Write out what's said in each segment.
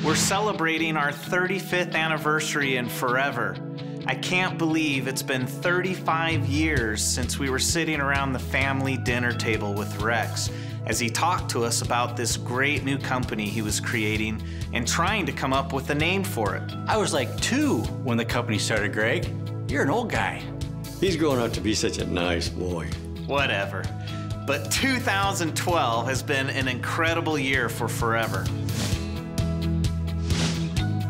We're celebrating our 35th anniversary in Forever. I can't believe it's been 35 years since we were sitting around the family dinner table with Rex as he talked to us about this great new company he was creating and trying to come up with a name for it. I was like 2 when the company started, Greg. You're an old guy. He's grown up to be such a nice boy. Whatever. But 2012 has been an incredible year for Forever.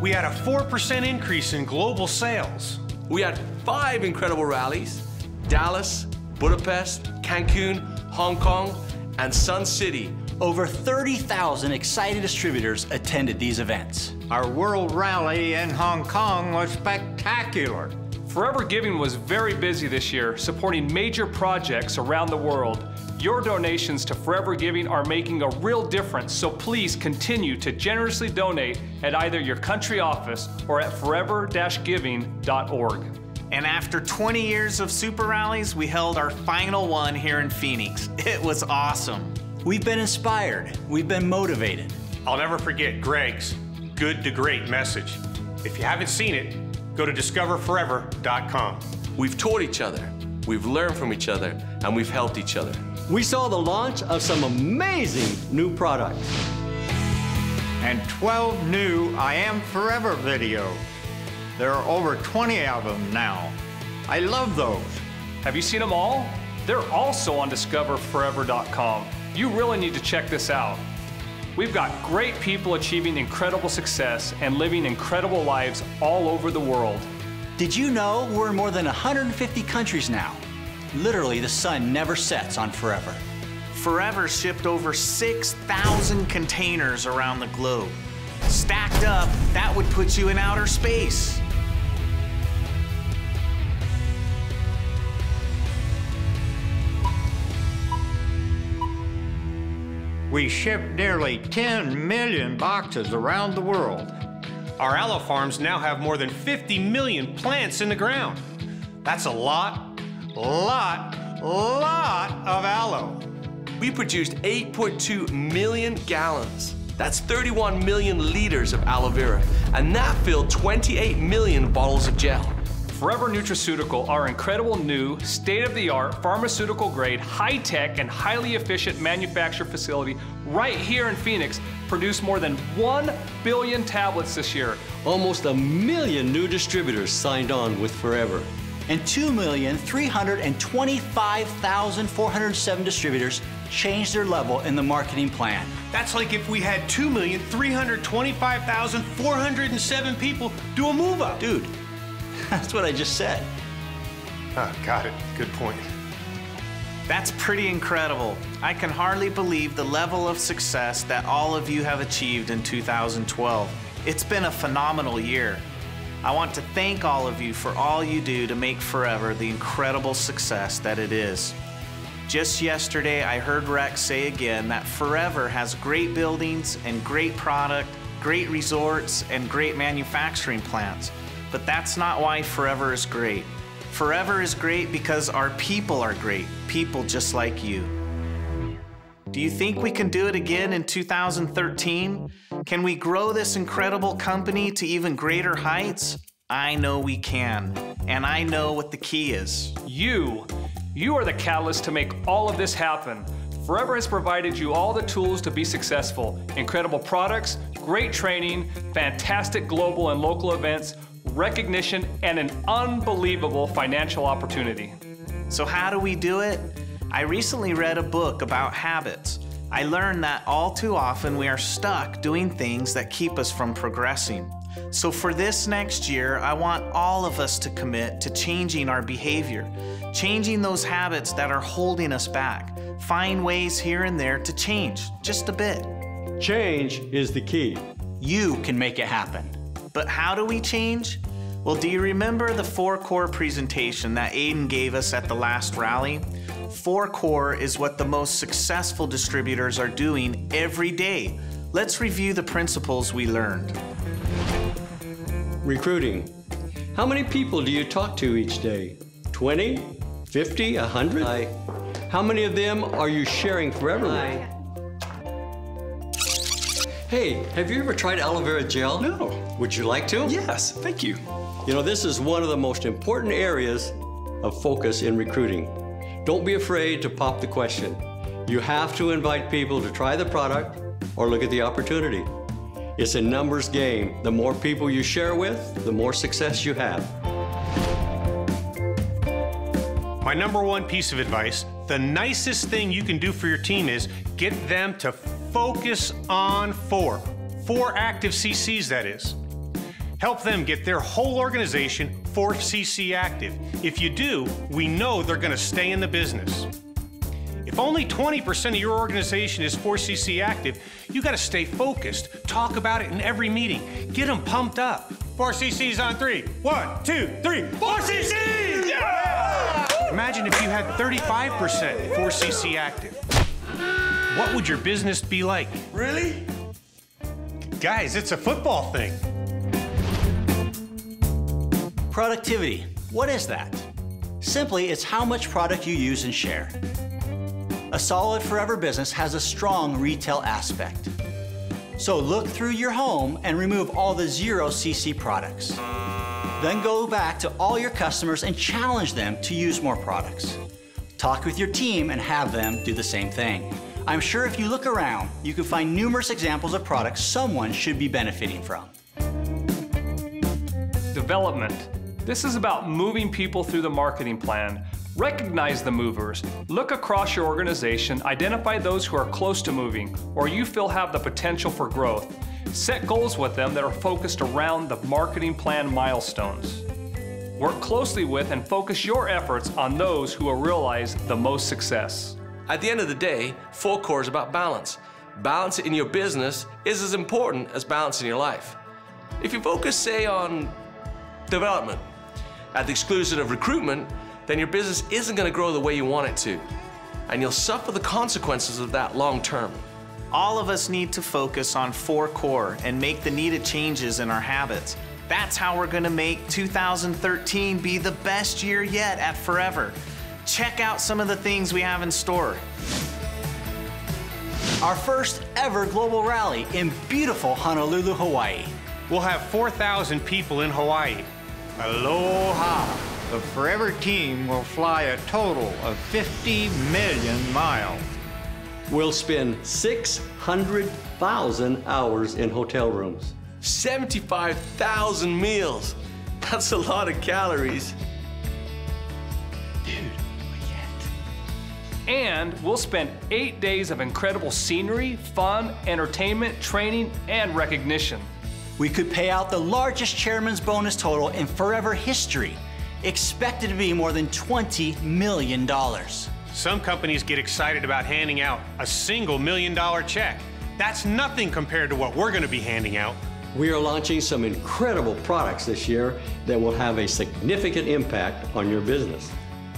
We had a 4% increase in global sales. We had 5 incredible rallies: Dallas, Budapest, Cancun, Hong Kong, and Sun City. Over 30,000 excited distributors attended these events. Our World Rally in Hong Kong was spectacular. Forever Giving was very busy this year, supporting major projects around the world. Your donations to Forever Giving are making a real difference, so please continue to generously donate at either your country office or at forever-giving.org. And after 20 years of super rallies, we held our final one here in Phoenix. It was awesome. We've been inspired. We've been motivated. I'll never forget Greg's Good to Great message. If you haven't seen it, go to discoverforever.com. We've taught each other, we've learned from each other, and we've helped each other. We saw the launch of some amazing new products. And 12 new I Am Forever videos. There are over 20 of them now. I love those. Have you seen them all? They're also on discoverforever.com. You really need to check this out. We've got great people achieving incredible success and living incredible lives all over the world. Did you know we're in more than 150 countries now? Literally, the sun never sets on Forever. Forever shipped over 6,000 containers around the globe. Stacked up, that would put you in outer space. We shipped nearly 10 million boxes around the world. Our aloe farms now have more than 50 million plants in the ground. That's a lot of aloe. We produced 8.2 million gallons. That's 31 million liters of aloe vera, and that filled 28 million bottles of gel. Forever Nutraceutical, our incredible new, state-of-the-art, pharmaceutical-grade, high-tech, and highly efficient manufacture facility right here in Phoenix, produced more than 1 billion tablets this year. Almost 1 million new distributors signed on with Forever. And 2,325,407 distributors changed their level in the marketing plan. That's like if we had 2,325,407 people do a move up. Dude, that's what I just said. Oh, got it. Good point. That's pretty incredible. I can hardly believe the level of success that all of you have achieved in 2012. It's been a phenomenal year. I want to thank all of you for all you do to make Forever the incredible success that it is. Just yesterday, I heard Rex say again that Forever has great buildings and great product, great resorts, and great manufacturing plants. But that's not why Forever is great. Forever is great because our people are great, people just like you. Do you think we can do it again in 2013? Can we grow this incredible company to even greater heights? I know we can, and I know what the key is. You are the catalyst to make all of this happen. Forever has provided you all the tools to be successful. Incredible products, great training, fantastic global and local events, recognition, and an unbelievable financial opportunity. So how do we do it? I recently read a book about habits. I learned that all too often we are stuck doing things that keep us from progressing. So for this next year, I want all of us to commit to changing our behavior, changing those habits that are holding us back. Find ways here and there to change, just a bit. Change is the key. You can make it happen. But how do we change? Well, do you remember the 4 core presentation that Aiden gave us at the last rally? 4 core is what the most successful distributors are doing every day. Let's review the principles we learned. Recruiting. How many people do you talk to each day? 20? 50, 100? How many of them are you sharing forever with? Hey, have you ever tried aloe vera gel? No. Would you like to? Yes, thank you. You know, this is one of the most important areas of focus in recruiting. Don't be afraid to pop the question. You have to invite people to try the product or look at the opportunity. It's a numbers game. The more people you share with, the more success you have. My number one piece of advice, the nicest thing you can do for your team is get them to focus on four active CCs, that is. Help them get their whole organization 4CC active. If you do, we know they're gonna stay in the business. If only 20% of your organization is 4CC active, you gotta stay focused. Talk about it in every meeting. Get them pumped up. 4CCs on 3. 1, 2, 3. 4CCs! Yeah! Imagine if you had 35% 4CC active. What would your business be like? Really? Guys, it's a football thing. Productivity. What is that? Simply, it's how much product you use and share. A solid forever business has a strong retail aspect. So look through your home and remove all the 0cc products. Then go back to all your customers and challenge them to use more products. Talk with your team and have them do the same thing. I'm sure if you look around, you can find numerous examples of products someone should be benefiting from. Development. This is about moving people through the marketing plan. Recognize the movers. Look across your organization, identify those who are close to moving or you feel have the potential for growth. Set goals with them that are focused around the marketing plan milestones. Work closely with and focus your efforts on those who will realize the most success. At the end of the day, 4 Core is about balance. Balance in your business is as important as balance in your life. If you focus, say, on development at the exclusion of recruitment, then your business isn't going to grow the way you want it to. And you'll suffer the consequences of that long term. All of us need to focus on 4 Core and make the needed changes in our habits. That's how we're gonna make 2013 be the best year yet at Forever. Check out some of the things we have in store. Our first ever global rally in beautiful Honolulu, Hawaii. We'll have 4,000 people in Hawaii. Aloha! The Forever team will fly a total of 50 million miles. We'll spend 600,000 hours in hotel rooms. 75,000 meals. That's a lot of calories. And we'll spend 8 days of incredible scenery, fun, entertainment, training, and recognition. We could pay out the largest chairman's bonus total in Forever history, expected to be more than $20 million. Some companies get excited about handing out a single $1 million check. That's nothing compared to what we're going to be handing out. We are launching some incredible products this year that will have a significant impact on your business.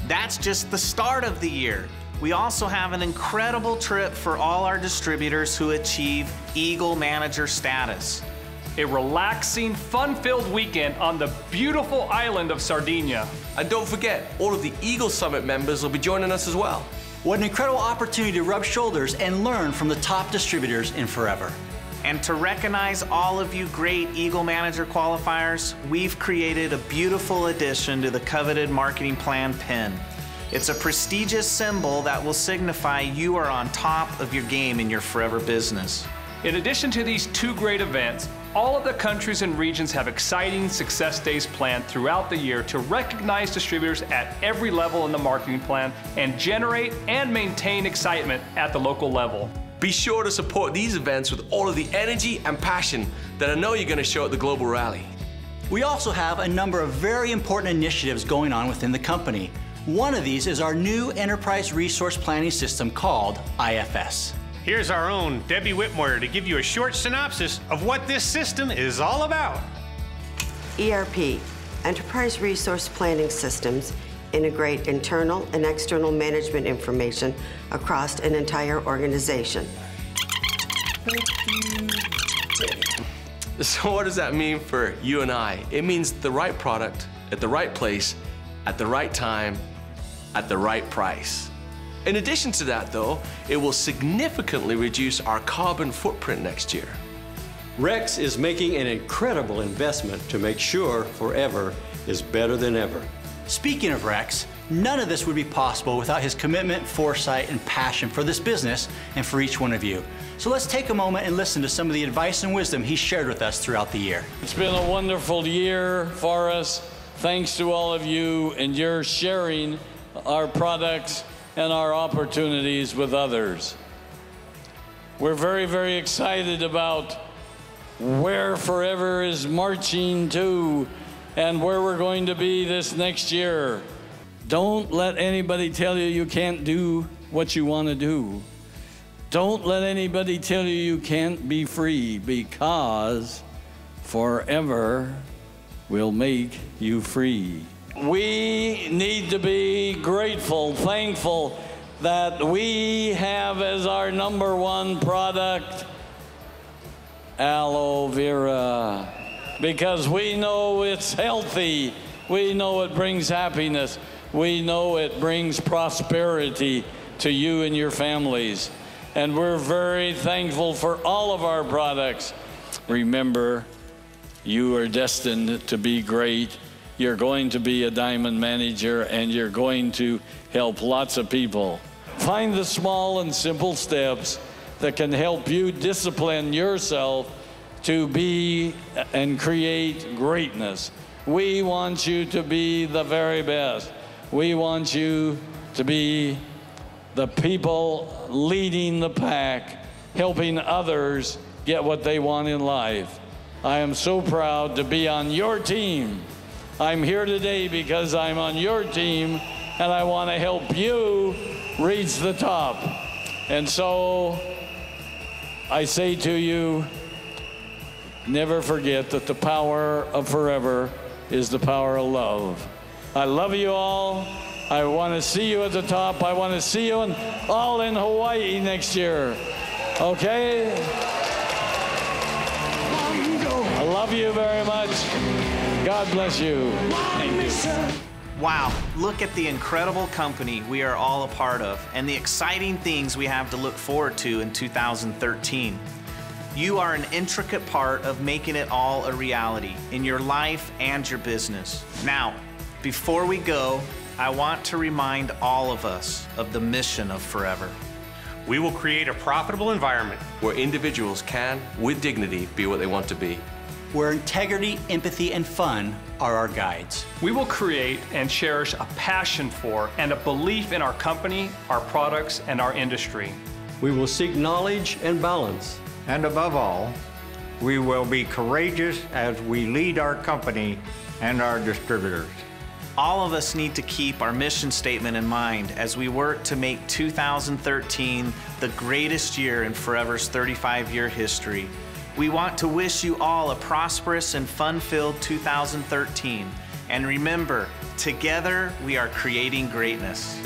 That's just the start of the year. We also have an incredible trip for all our distributors who achieve Eagle Manager status. A relaxing, fun-filled weekend on the beautiful island of Sardinia. And don't forget, all of the Eagle Summit members will be joining us as well. What an incredible opportunity to rub shoulders and learn from the top distributors in Forever. And to recognize all of you great Eagle Manager qualifiers, we've created a beautiful addition to the coveted marketing plan pin. It's a prestigious symbol that will signify you are on top of your game in your Forever business. In addition to these 2 great events, all of the countries and regions have exciting success days planned throughout the year to recognize distributors at every level in the marketing plan and generate and maintain excitement at the local level. Be sure to support these events with all of the energy and passion that I know you're going to show at the Global Rally. We also have a number of very important initiatives going on within the company. One of these is our new enterprise resource planning system called IFS. Here's our own Debbie Whitmore to give you a short synopsis of what this system is all about. ERP, Enterprise Resource Planning Systems, integrate internal and external management information across an entire organization. So what does that mean for you and I? It means the right product at the right place at the right time at the right price. In addition to that though, it will significantly reduce our carbon footprint next year. Rex is making an incredible investment to make sure Forever is better than ever. Speaking of Rex, none of this would be possible without his commitment, foresight, and passion for this business and for each one of you. So let's take a moment and listen to some of the advice and wisdom he shared with us throughout the year. It's been a wonderful year for us. Thanks to all of you and your sharing our products and our opportunities with others. We're very, very excited about where Forever is marching to and where we're going to be this next year. Don't let anybody tell you you can't do what you want to do. Don't let anybody tell you you can't be free, because Forever will make you free. We need to be grateful, thankful that we have as our #1 product aloe vera, because we know it's healthy, we know it brings happiness, we know it brings prosperity to you and your families, and we're very thankful for all of our products. Remember, you are destined to be great. You're going to be a diamond manager, and you're going to help lots of people. Find the small and simple steps that can help you discipline yourself to be and create greatness. We want you to be the very best. We want you to be the people leading the pack, helping others get what they want in life. I am so proud to be on your team. I'm here today because I'm on your team, and I want to help you reach the top. And so I say to you, never forget that the power of Forever is the power of love. I love you all. I want to see you at the top. I want to see you all in Hawaii next year. Okay? I love you very much. God bless you. Thank you. Wow, look at the incredible company we are all a part of and the exciting things we have to look forward to in 2013. You are an intricate part of making it all a reality in your life and your business. Now, before we go, I want to remind all of us of the mission of Forever. We will create a profitable environment where individuals can, with dignity, be what they want to be. Where integrity, empathy, and fun are our guides. We will create and cherish a passion for and a belief in our company, our products, and our industry. We will seek knowledge and balance. And above all, we will be courageous as we lead our company and our distributors. All of us need to keep our mission statement in mind as we work to make 2013 the greatest year in Forever's 35-year history. We want to wish you all a prosperous and fun-filled 2013. And remember, together we are creating greatness.